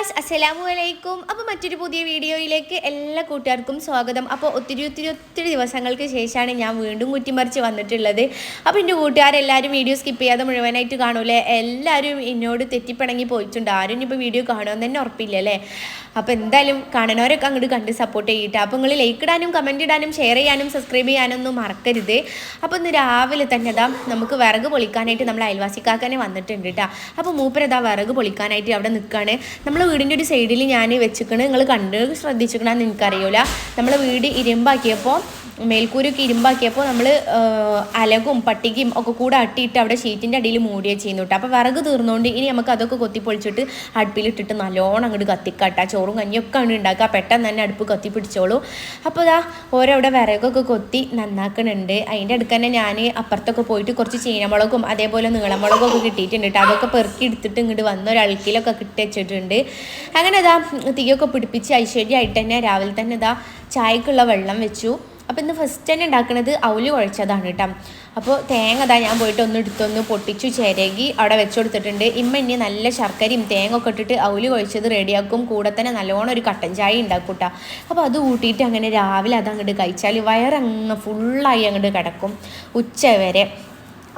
Viewers അസ്സലാമു അലൈക്കും. അപ്പോൾ മറ്റൊരു പുതിയ വീഡിയോയിലേക്ക് എല്ലാ കൂട്ടുകാർക്കും സ്വാഗതം. അപ്പോൾ ഒത്തിരി ദിവസങ്ങൾക്ക് ശേഷമാണ് ഞാൻ വീണ്ടും കുറ്റിമറിച്ച് വന്നിട്ടുള്ളത്. അപ്പോൾ എൻ്റെ കൂട്ടുകാരെല്ലാവരും വീഡിയോ സ്കിപ്പ് ചെയ്യാതെ മുഴുവനായിട്ട് കാണൂലേ? എല്ലാവരും എന്നോട് തെറ്റിപ്പിണങ്ങി പോയിട്ടുണ്ട്. ആരും ഇനിയിപ്പോൾ വീഡിയോ കാണുമെന്ന് തന്നെ ഉറപ്പില്ലല്ലേ? അപ്പോൾ എന്തായാലും കാണുന്നവരൊക്കെ അങ്ങോട്ട് കണ്ട് സപ്പോർട്ട് ചെയ്യട്ടെ. അപ്പോൾ നിങ്ങൾ ലൈക്ക് ഇടാനും കമൻറ്റ് ഇടാനും ഷെയർ ചെയ്യാനും സബ്സ്ക്രൈബ് ചെയ്യാനൊന്നും മറക്കരുത്. അപ്പോൾ ഇന്ന് രാവിലെ തന്നെ നമുക്ക് വിറക് പൊളിക്കാനായിട്ട് നമ്മൾ അയൽവാസിക്കാക്കനെ വന്നിട്ടുണ്ട് കേട്ടോ. അപ്പോൾ മൂപ്പരതാ വിറക് പൊളിക്കാനായിട്ട് അവിടെ നിൽക്കുകയാണ്. നമ്മളെ വീടിൻ്റെ ഒരു സൈഡിൽ ഞാൻ വെച്ചിക്കണ്. നിങ്ങൾ കണ്ട് ശ്രദ്ധിച്ചിക്കണമെന്ന് എനിക്കറിയില്ല. നമ്മളെ വീട് ഇരുമ്പാക്കിയപ്പോൾ മേൽക്കൂരൊക്കെ ഇരുമ്പാക്കിയപ്പോൾ നമ്മൾ അലകും പട്ടികയും ഒക്കെ കൂടെ അട്ടിയിട്ട് അവിടെ ഷീറ്റിൻ്റെ അടിയിൽ മൂടിയേ ചെയ്യുന്നു കേട്ടോ. അപ്പോൾ വിറക് തീർന്നുകൊണ്ട് ഇനി നമുക്ക് അതൊക്കെ കൊത്തിപ്പൊളിച്ചിട്ട് അടുപ്പിലിട്ടിട്ട് നല്ലോണം അങ്ങോട്ട് കത്തിക്കാട്ടാ. ചോറും കഞ്ഞിയൊക്കെ അങ്ങോട്ട് ഉണ്ടാക്കുക. പെട്ടെന്ന് തന്നെ അടുപ്പ് കത്തി പിടിച്ചോളൂ. അപ്പോൾ ഇതാ ഓരവിടെ വിറകൊക്കെ കൊത്തി നന്നാക്കണുണ്ട്. അതിൻ്റെ അടുക്ക് തന്നെ ഞാൻ അപ്പുറത്തൊക്കെ പോയിട്ട് കുറച്ച് ചീനമുളകും അതേപോലെ നീളമുളകൊക്കെ കിട്ടിയിട്ടുണ്ട് കേട്ടോ. അതൊക്കെ പെറുക്കി എടുത്തിട്ട് ഇങ്ങോട്ട് വന്നൊരൾക്കിലൊക്കെ കിട്ടി വെച്ചിട്ടുണ്ട്. അങ്ങനെ ഇതാ തീയൊക്കെ പിടിപ്പിച്ച് ഐശ്വര്യമായിട്ട് തന്നെ രാവിലെ തന്നെ ഇതാ ചായക്കുള്ള വെള്ളം വെച്ചു. അപ്പോൾ ഇന്ന് ഫസ്റ്റ് തന്നെ ഉണ്ടാക്കുന്നത് അവല് കുഴച്ചതാണ് കേട്ടോ. അപ്പോൾ തേങ്ങ അതാ ഞാൻ പോയിട്ട് എടുത്തൊന്ന് പൊട്ടിച്ചു ചിരകി അവിടെ വെച്ച് കൊടുത്തിട്ടുണ്ട്. ഇനി നല്ല ശർക്കരയും തേങ്ങ ഒക്കെ ഇട്ടിട്ട് അവല് കുഴച്ചത് റെഡിയാക്കും. കൂടെ തന്നെ നല്ലോണം ഒരു കട്ടൻ ചായ ഉണ്ടാക്കും കേട്ടോ. അപ്പോൾ അത് കൂട്ടിയിട്ട് അങ്ങനെ രാവിലെ അതങ്ങോട്ട് കഴിച്ചാൽ വയറങ്ങ് ഫുള്ളായി അങ്ങോട്ട് കിടക്കും ഉച്ച വരെ.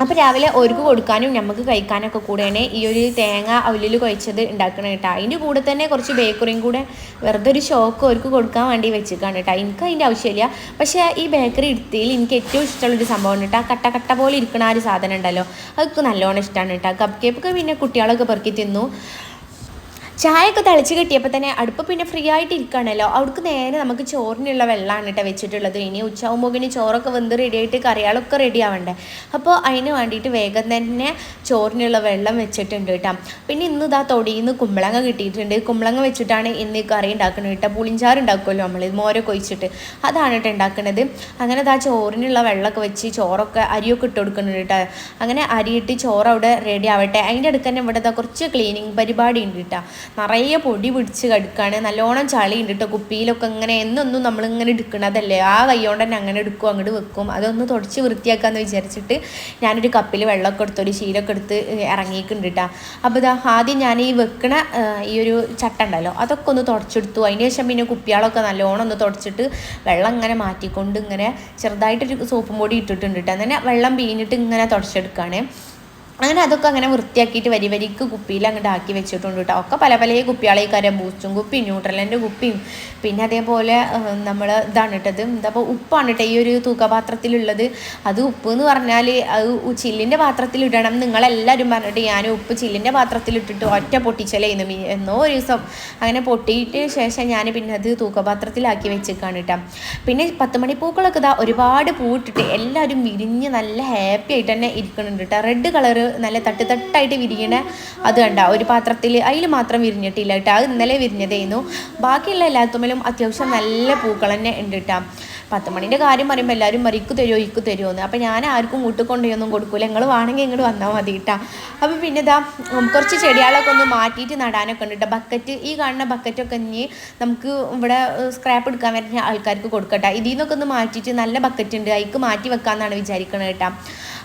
അപ്പോൾ രാവിലെ ഒരുക്ക് കൊടുക്കാനും നമുക്ക് കഴിക്കാനൊക്കെ കൂടെയാണ് ഈ ഒരു തേങ്ങ അവലിൽ കുഴച്ചത് ഉണ്ടാക്കണം കേട്ടോ. അതിൻ്റെ കൂടെ തന്നെ കുറച്ച് ബേക്കറിയും കൂടെ വെറുതെ ഒരു ഷോക്ക് ഒരുക്ക് കൊടുക്കാൻ വേണ്ടി വെച്ചിരിക്കുകയാണ് കേട്ടോ. എനിക്ക് അതിൻ്റെ ആവശ്യമില്ല. പക്ഷേ ഈ ബേക്കറി എടുത്തതിൽ എനിക്ക് ഏറ്റവും ഇഷ്ടമുള്ളൊരു സംഭവം കേട്ടോ. കട്ട പോലെ ഇരിക്കണ ആ ഒരു സാധനം ഉണ്ടല്ലോ, അതൊക്കെ നല്ലോണം ഇഷ്ടമാണ് കേട്ടോ. കപ്പ് കേക്കൊക്കെ പിന്നെ കുട്ടികളൊക്കെ പെറുക്കി തിന്നു. ചായയൊക്കെ തിളച്ച് കിട്ടിയപ്പോൾ തന്നെ അടുപ്പ് പിന്നെ ഫ്രീ ആയിട്ട് ഇരിക്കുകയാണല്ലോ. അവിടേക്ക് നേരെ നമുക്ക് ചോറിനുള്ള വെള്ളമാണ് കേട്ടോ വെച്ചിട്ടുള്ളത്. ഇനി ഉച്ചയാകുമ്പോൾ ഇനി ചോറൊക്കെ വെന്ത് റെഡിയായിട്ട് കറികളൊക്കെ റെഡി ആവണ്ടേ. അപ്പോൾ അതിന് വേണ്ടിയിട്ട് വേഗം തന്നെ ചോറിനുള്ള വെള്ളം വെച്ചിട്ടുണ്ട് കേട്ടോ. പിന്നെ ഇന്ന് ഇതാ തൊടിയിൽ നിന്ന് കുമ്പളങ്ങ കിട്ടിയിട്ടുണ്ട്. കുമ്പളങ്ങ വെച്ചിട്ടാണ് ഇന്ന് കറി ഉണ്ടാക്കുന്നത് കേട്ടോ. പുളിഞ്ചാറ് ഉണ്ടാക്കുമല്ലോ നമ്മൾ മോരൊക്കെ ഒഴിച്ചിട്ട്, അതാണ് കേട്ടോ ഉണ്ടാക്കുന്നത്. അങ്ങനെ ഇതാ ചോറിനുള്ള വെള്ളമൊക്കെ വെച്ച് ചോറൊക്കെ അരിയൊക്കെ ഇട്ട് കൊടുക്കുന്നുണ്ട് കേട്ടോ. അങ്ങനെ അരിയിട്ട് ചോറ് അവിടെ റെഡി ആവട്ടെ. അതിൻ്റെ അടുത്ത് തന്നെ ഇവിടെ കുറച്ച് ക്ലീനിങ് പരിപാടി ഉണ്ട് കേട്ടോ. നിറയെ പൊടി പിടിച്ച് കിടക്കുകയാണ്. നല്ലോണം ചളി ഉണ്ട് കേട്ടോ. കുപ്പിയിലൊക്കെ ഇങ്ങനെ എന്നൊന്നും നമ്മളിങ്ങനെ എടുക്കണതല്ലേ, ആ കൈകൊണ്ട് തന്നെ അങ്ങനെ എടുക്കും അങ്ങോട്ട് വെക്കും. അതൊന്ന് തുടച്ച് വൃത്തിയാക്കാമെന്ന് വിചാരിച്ചിട്ട് ഞാനൊരു കപ്പിൽ വെള്ളമൊക്കെ എടുത്ത് ഒരു ശീലമൊക്കെ എടുത്ത് ഇറങ്ങിയിട്ടുണ്ട് കേട്ടോ. അപ്പോൾ ഇതാ ആദ്യം ഞാൻ ഈ വെക്കണ ഈ ഒരു ചട്ട ഉണ്ടല്ലോ അതൊക്കെ ഒന്ന് തുടച്ചെടുത്തു. അതിന് ശേഷം പിന്നെ കുപ്പികളൊക്കെ നല്ലോണം ഒന്ന് തുടച്ചിട്ട് വെള്ളം ഇങ്ങനെ മാറ്റിക്കൊണ്ട് ഇങ്ങനെ ചെറുതായിട്ടൊരു സോപ്പും പൊടി ഇട്ടിട്ടുണ്ട് കേട്ടോ. അങ്ങനെ വെള്ളം പിഴിഞ്ഞിട്ട് ഇങ്ങനെ തുടച്ചെടുക്കുകയാണ്. അങ്ങനെ അതൊക്കെ അങ്ങനെ വൃത്തിയാക്കിയിട്ട് വരിക്ക് കുപ്പിയിൽ അങ്ങോട്ട് ആക്കി വെച്ചിട്ടുണ്ട് കേട്ടോ. ഒക്കെ പല കുപ്പികളെ കരം ബൂസ്റ്റും കുപ്പിയും ന്യൂട്രലിൻ്റെ കുപ്പിയും പിന്നെ അതേപോലെ നമ്മൾ ഇതാണ് ഇട്ടത് എന്താപ്പോൾ ഉപ്പാണ് കേട്ടോ ഈ ഒരു തൂക്കപാത്രത്തിലുള്ളത്. അത് ഉപ്പ് എന്ന് പറഞ്ഞാൽ അത് ചില്ലിൻ്റെ പാത്രത്തിൽ ഇടണം നിങ്ങളെല്ലാവരും പറഞ്ഞിട്ട് ഞാൻ ഉപ്പ് ചില്ലിൻ്റെ പാത്രത്തിലിട്ടിട്ട് ഒറ്റ പൊട്ടിച്ചലായിരുന്നു. എന്നോ ഒരു ദിവസം അങ്ങനെ പൊട്ടിയിട്ട് ശേഷം ഞാൻ പിന്നെ അത് തൂക്കപാത്രത്തിലാക്കി വെച്ചേക്കാണ് കേട്ടോ. പിന്നെ 10 മണിപ്പൂക്കളൊക്കെ ഇതാ ഒരുപാട് പൂവിട്ടിട്ട് എല്ലാവരും വിരിഞ്ഞ് നല്ല ഹാപ്പി ആയിട്ട് തന്നെ ഇരിക്കുന്നുണ്ട് കേട്ടോ. റെഡ് കളറ് നല്ല തട്ടായിട്ട് വിരിയണ അത് കണ്ട ഒരു പാത്രത്തിൽ അതിൽ മാത്രം വിരിഞ്ഞിട്ടില്ല കേട്ടോ. അത് ഇന്നലെ വിരിഞ്ഞതായിരുന്നു. ബാക്കിയുള്ള എല്ലാത്തുമ്മലും അത്യാവശ്യം നല്ല പൂക്കൾ തന്നെ ഉണ്ട് കേട്ടോ. 10 മണിൻ്റെ കാര്യം പറയുമ്പോൾ എല്ലാവരും ഇക്ക് തരുമോ എന്ന്. അപ്പോൾ ഞാൻ ആർക്കും വീട്ടിൽ കൊണ്ടുപോയൊന്നും കൊടുക്കില്ല. നിങ്ങൾ വേണമെങ്കിൽ ഇങ്ങോട്ട് വന്നാൽ മതി കേട്ടോ. അപ്പോൾ പിന്നെ ഇതാ കുറച്ച് ചെടികളൊക്കെ ഒന്ന് മാറ്റിയിട്ട് നടാനൊക്കെ ഉണ്ട് കേട്ടോ. ബക്കറ്റ് ഈ കാണുന്ന ബക്കറ്റൊക്കെ ഇനി നമുക്ക് ഇവിടെ സ്ക്രാപ്പ് എടുക്കാൻ വരുന്ന ആൾക്കാർക്ക് കൊടുക്കട്ടെ. ഇതിൽ നിന്നൊക്കെ ഒന്ന് മാറ്റിയിട്ട് നല്ല ബക്കറ്റ് ഉണ്ട് അതിക്ക് മാറ്റി വെക്കാമെന്നാണ് വിചാരിക്കുന്നത് കേട്ടോ.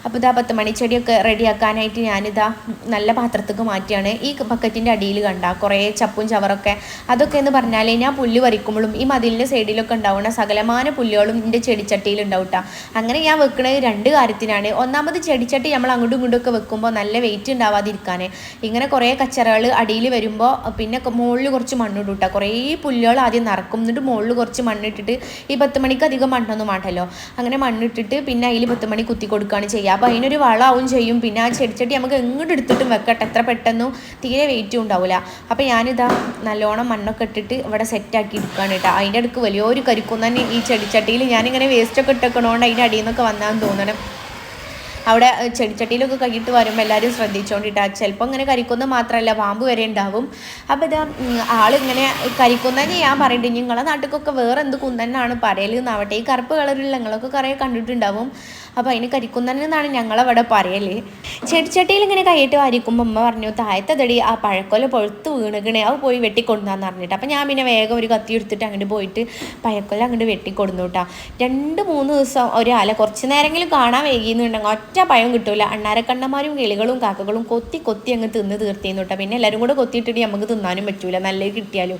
അപ്പോൾ ഇതാ 10 മണിച്ചെടിയൊക്കെ റെഡിയാക്കാനായിട്ട് ഞാനിതാ നല്ല പാത്രത്തേക്ക് മാറ്റിയാണ്. ഈ ബക്കറ്റിൻ്റെ അടിയിൽ കണ്ട കുറേ ചപ്പും ചവറൊക്കെ അതൊക്കെ എന്ന് പറഞ്ഞാൽ ഞാൻ പുല്ല് വരിക്കുമ്പോഴും ഈ മതിലിൻ്റെ സൈഡിലൊക്കെ ഉണ്ടാവുന്ന സകലമാന പുല്ലുകളും എൻ്റെ ചെടിച്ചട്ടിയിൽ ഉണ്ടാവും കേട്ടോ. അങ്ങനെ ഞാൻ വെക്കുന്നത് 2 കാര്യത്തിനാണ്. ഒന്നാമത് ചെടിച്ചട്ടി നമ്മൾ അങ്ങോട്ടും ഇങ്ങോട്ടും ഒക്കെ വെക്കുമ്പോൾ നല്ല വെയിറ്റ് ഉണ്ടാവാതിരിക്കാൻ. ഇങ്ങനെ കുറേ കച്ചറകൾ അടിയിൽ വരുമ്പോൾ പിന്നെ മുകളിൽ കുറച്ച് മണ്ണിടും കേട്ടോ. കുറേ പുല്ലുകൾ ആദ്യം നിറക്കും, എന്നിട്ട് മുകളിൽ കുറച്ച് മണ്ണിട്ടിട്ട് ഈ 10 മണിക്ക് അധികം മണ്ണൊന്നും വേണ്ടല്ലോ. അങ്ങനെ മണ്ണിട്ടിട്ട് പിന്നെ അതിൽ 10 മണി കുത്തി കൊടുക്കുകയാണ് ചെയ്യുക. അപ്പോൾ അതിനൊരു വളമാവും ചെയ്യും. പിന്നെ ആ ചെടിച്ചട്ടി നമുക്ക് എങ്ങോട്ട് എടുത്തിട്ടും വെക്കട്ടെ, എത്ര പെട്ടെന്നും തീരെ വെയിറ്റും ഉണ്ടാവില്ല. അപ്പോൾ ഞാനിതാ നല്ലോണം മണ്ണൊക്കെ ഇട്ടിട്ട് ഇവിടെ സെറ്റാക്കി എടുക്കുകയാണ് കേട്ടോ. അതിൻ്റെ അടുക്ക് വലിയൊരു കരിക്കും തന്നെ ഈ ചെടിച്ചട്ടിയിൽ ഞാനിങ്ങനെ വേസ്റ്റൊക്കെ ഇട്ടേക്കണോണ്ട് അതിൻ്റെ അടിയിൽ നിന്നൊക്കെ വന്നാന്ന് തോന്നണം. അവിടെ ചെടിച്ചട്ടിയിലൊക്കെ കൈയിട്ട് വരുമ്പോൾ എല്ലാവരും ശ്രദ്ധിച്ചുകൊണ്ടിട്ടാ. ചിലപ്പോൾ ഇങ്ങനെ കരിക്കുന്ന മാത്രമല്ല പാമ്പ് വരെ ഉണ്ടാവും. അപ്പോൾ ഇതാ ആളിങ്ങനെ കരിക്കുന്നതന്നെ ഞാൻ പറയുന്നുണ്ട്. നിങ്ങളെ നാട്ടിലൊക്കെ വേറെ എന്ത് കുന്നനാണ് പറയൽ എന്നാവട്ടെ. ഈ കറുപ്പ് കളറിലുള്ള നിങ്ങളൊക്കെ കുറേ കണ്ടിട്ടുണ്ടാവും. അപ്പോൾ അതിന് കരിക്കുന്നതെന്നാണ് ഞങ്ങളവിടെ പറയൽ. ചെടിച്ചട്ടിയിൽ ഇങ്ങനെ കൈയിട്ട് വാരിക്കുമ്പോൾ അമ്മ പറഞ്ഞു താഴത്തതടി ആ പഴക്കൊല പൊഴുത്ത് വീണുകണേ അത് പോയി വെട്ടിക്കൊടുന്നാന്ന് പറഞ്ഞിട്ട്. അപ്പോൾ ഞാൻ പിന്നെ വേഗം ഒരു കത്തി എടുത്തിട്ട് അങ്ങോട്ട് പോയിട്ട് പഴക്കൊല അങ്ങോട്ട് വെട്ടിക്കൊടുന്നു കേട്ടോ. 2-3 ദിവസം ഒരാല കുറച്ച് നേരമെങ്കിലും കാണാൻ വൈകിയെന്നുണ്ടെങ്കിൽ ഒറ്റ പഴം കിട്ടൂല. അണ്ണാരക്കണ്ണന്മാരും കിളികളും കാക്കകളും കൊത്തി കൊത്തി അങ്ങ് തിന്ന് തീർത്തിന്നു കേട്ടോ. പിന്നെ എല്ലാവരും കൂടെ കൊത്തിയിട്ടിട്ട് നമുക്ക് തിന്നാനും പറ്റൂല നല്ലത് കിട്ടിയാലും.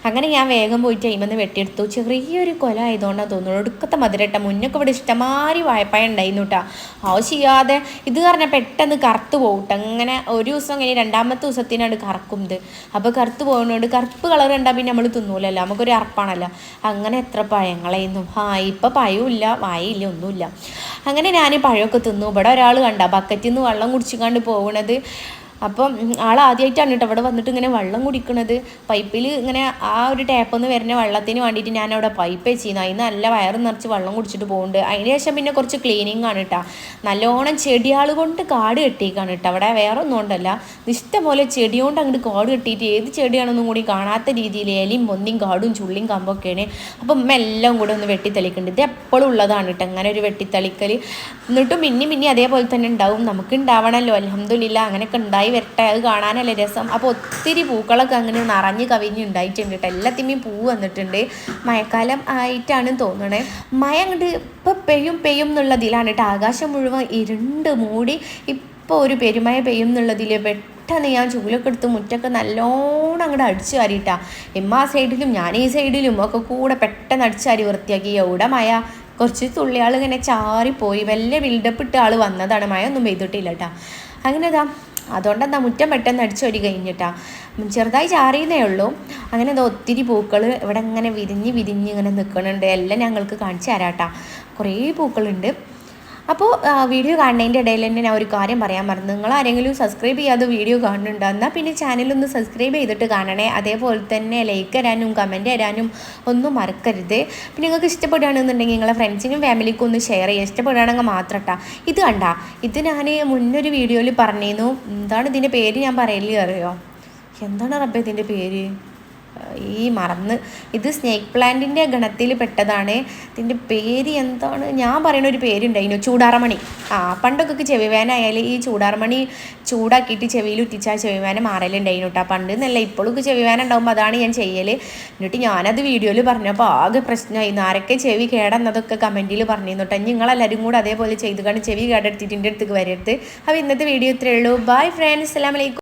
അങ്ങനെ ഞാൻ വേഗം പോയിട്ട് അതിമെന്ന് വെട്ടിയെടുത്തു. ചെറിയൊരു കൊല ആയതുകൊണ്ടാണ് തോന്നുന്നു ഒടുക്കത്തെ മധുരട്ട. മുന്നൊക്കെ ഇവിടെ ഇഷ്ടമാതിരി വാഴപ്പഴം ഉണ്ടായിരുന്നു കേട്ടോ. ആവശ്യമില്ലാതെ ഇത് പറഞ്ഞാൽ പെട്ടെന്ന് കറുത്ത് പോകട്ടെ. അങ്ങനെ ഒരു ദിവസം കഴിഞ്ഞ് 2ാമത്തെ ദിവസത്തിനാണ് കറക്കും ഇത്. അപ്പോൾ കറുത്ത് പോകുന്നതുകൊണ്ട് കറുപ്പ് കളർ കണ്ടാൽ പിന്നെ നമ്മൾ തിന്നൂലല്ലോ, നമുക്കൊരു അറപ്പാണല്ലോ. അങ്ങനെ എത്ര പഴങ്ങളായിരുന്നു. ഇപ്പം പഴമില്ല വായയില്ല ഒന്നുമില്ല. അങ്ങനെ ഞാൻ പഴമൊക്കെ തിന്നു. ഇവിടെ ഒരാൾ കണ്ട ബക്കറ്റിൽ നിന്ന് വെള്ളം കുടിച്ചിക്കാണ്ട് പോകുന്നത്. അപ്പം ആളാദ്യമായിട്ടാണ് കേട്ടോ ഇവിടെ വന്നിട്ട് ഇങ്ങനെ വെള്ളം കുടിക്കണത്. പൈപ്പിൽ ഇങ്ങനെ ആ ഒരു ടാപ്പിൽ നിന്ന് വരുന്ന വെള്ളത്തിന് വേണ്ടിയിട്ട് ഞാൻ അവിടെ പൈപ്പ് വെച്ചിരുന്നു. അതിന് നല്ല വയറ് നിറച്ച് വെള്ളം കുടിച്ചിട്ട് പോകുന്നുണ്ട്. അതിന് ശേഷം പിന്നെ കുറച്ച് ക്ലീനിങ് ആണ് കേട്ടോ. നല്ലോണം ചെടിയാൾ കൊണ്ട് കാട് കെട്ടിയേക്കാണ് കേട്ടോ. അവിടെ വേറെ ഒന്നും കൊണ്ടല്ല, ഇഷ്ടംപോലെ ചെടി കൊണ്ട് അങ്ങോട്ട് കാട് കെട്ടിയിട്ട് ഏത് ചെടിയാണെന്നും കൂടി കാണാത്ത രീതിയിൽ ഇലയും പൊന്നിയും കാടും ചുള്ളിയും കമ്പൊക്കെയാണ്. അപ്പം എല്ലാം കൂടെ ഒന്ന് വെട്ടിത്തളിക്കുന്നുണ്ട്. ഇത് എപ്പോഴും ഉള്ളതാണ് കേട്ടോ അങ്ങനെ ഒരു വെട്ടിത്തളിക്കൽ. എന്നിട്ടും പിന്നെ അതേപോലെ തന്നെ ഉണ്ടാവും. നമുക്ക് ഉണ്ടാവണമല്ലോ, അൽഹംദുലില്ലാ. അങ്ങനെയൊക്കെ ഉണ്ടായി വരട്ടെ, അത് കാണാനല്ലേ രസം. അപ്പോൾ ഒത്തിരി പൂക്കളൊക്കെ അങ്ങനെ നിറഞ്ഞ് കവിഞ്ഞുണ്ടായിട്ടുണ്ട് കേട്ടോ. എല്ലാത്തിനും പൂ വന്നിട്ടുണ്ട്. മഴക്കാലം ആയിട്ടാണ് തോന്നണേ. മഴ അങ്ങോട്ട് ഇപ്പം പെയ്യും എന്നുള്ളതിലാണ് കേട്ടോ. ആകാശം മുഴുവൻ ഇരുണ്ട് മൂടി ഇപ്പോൾ ഒരു പെരുമഴ പെയ്യും എന്നുള്ളതിൽ പെട്ടെന്ന് ഞാൻ ചൂലൊക്കെ എടുത്ത് മുറ്റൊക്കെ നല്ലോണം അങ്ങോട്ട് അടിച്ചു വാരിയിട്ടാ. ആ സൈഡിലും ഞാൻ ഈ സൈഡിലും ഒക്കെ കൂടെ പെട്ടെന്ന് അടിച്ചു വാരി വൃത്തിയാക്കി. എവിടെ മഴ കുറച്ച് തുള്ളിയാൾ ഇങ്ങനെ ചാറിപ്പോയി. വലിയ ബിൽഡപ്പ് ആൾ വന്നതാണ്. മഴ ഒന്നും പെയ്തിട്ടില്ല കേട്ടോ. അങ്ങനെ അതുകൊണ്ടെന്താ മുറ്റം പെട്ടെന്ന് അടിച്ചു വരി കഴിഞ്ഞിട്ടാ. ചെറുതായി ചാറിയെന്നേ ഉള്ളൂ. അങ്ങനെ ഒത്തിരി പൂക്കൾ ഇവിടെ ഇങ്ങനെ വിരിഞ്ഞ് ഇങ്ങനെ നിൽക്കുന്നുണ്ട്. എല്ലാം ഞങ്ങൾക്ക് കാണിച്ചു തരാട്ടാ. കുറേ പൂക്കളുണ്ട്. അപ്പോൾ വീഡിയോ കാണുന്നതിൻ്റെ ഇടയിൽ തന്നെ ഞാൻ ഒരു കാര്യം പറയാൻ മറന്നു. നിങ്ങൾ ആരെങ്കിലും സബ്സ്ക്രൈബ് ചെയ്യാതെ വീഡിയോ കാണുന്നുണ്ടോ എന്നാൽ പിന്നെ ചാനലൊന്ന് സബ്സ്ക്രൈബ് ചെയ്തിട്ട് കാണണേ. അതേപോലെ തന്നെ ലൈക്ക് തരാനും കമൻറ്റ് തരാനും ഒന്നും മറക്കരുത്. പിന്നെ നിങ്ങൾക്ക് ഇഷ്ടപ്പെടുകയാണെന്നുണ്ടെങ്കിൽ നിങ്ങളെ ഫ്രണ്ട്സിനും ഫാമിലിക്കും ഒന്ന് ഷെയർ ചെയ്യുക. ഇഷ്ടപ്പെടുകയാണെങ്കിൽ മാത്രം കേട്ടോ. ഇത് കണ്ട, ഇത് ഞാൻ മുന്നൊരു വീഡിയോയിൽ പറഞ്ഞിരുന്നു. എന്താണ് ഇതിൻ്റെ പേര് ഞാൻ പറയല് അറിയോ? എന്താണ് റബ്ബേ ഇതിൻ്റെ പേര്? മറന്ന്. ഇത് സ്നേക്ക് പ്ലാന്റിൻ്റെ ഗണത്തിൽ പെട്ടതാണ്. ഇതിൻ്റെ പേര് എന്താണ്? ഞാൻ പറയുന്ന ഒരു പേരുണ്ടായിരുന്നു, ചൂടാറമണി. പണ്ടൊക്കെ ചെവിവേനായാൽ ഈ ചൂടാറമണി ചൂടാക്കിയിട്ട് ചെവിയിൽ ഉറ്റിച്ചാൽ ചെവിവേന മാറലുണ്ടായിരുന്നു കേട്ടോ. പണ്ട് എന്നല്ല, ഇപ്പോഴൊക്കെ ചെവിവേന ഉണ്ടാകുമ്പോൾ അതാണ് ഞാൻ ചെയ്യൽ. എന്നിട്ട് ഞാനത് വീഡിയോയിൽ പറഞ്ഞപ്പോൾ ആകെ പ്രശ്നമായിരുന്നു. ആരൊക്കെ ചെവി കേടെന്നതൊക്കെ കമൻറ്റിൽ പറഞ്ഞിരുന്നു കേട്ടോ. നിങ്ങളെല്ലാവരും കൂടെ അതേപോലെ ചെയ്ത് കാരണം ചെവി കേടെടുത്തിട്ട് എൻ്റെ അടുത്തേക്ക് വരരുത്. അപ്പോൾ ഇന്നത്തെ വീഡിയോ ഇത്രയേ ഉള്ളൂ. ബൈ ഫ്രണ്ട്സ്, അസ്സലാമു അലൈക്കും.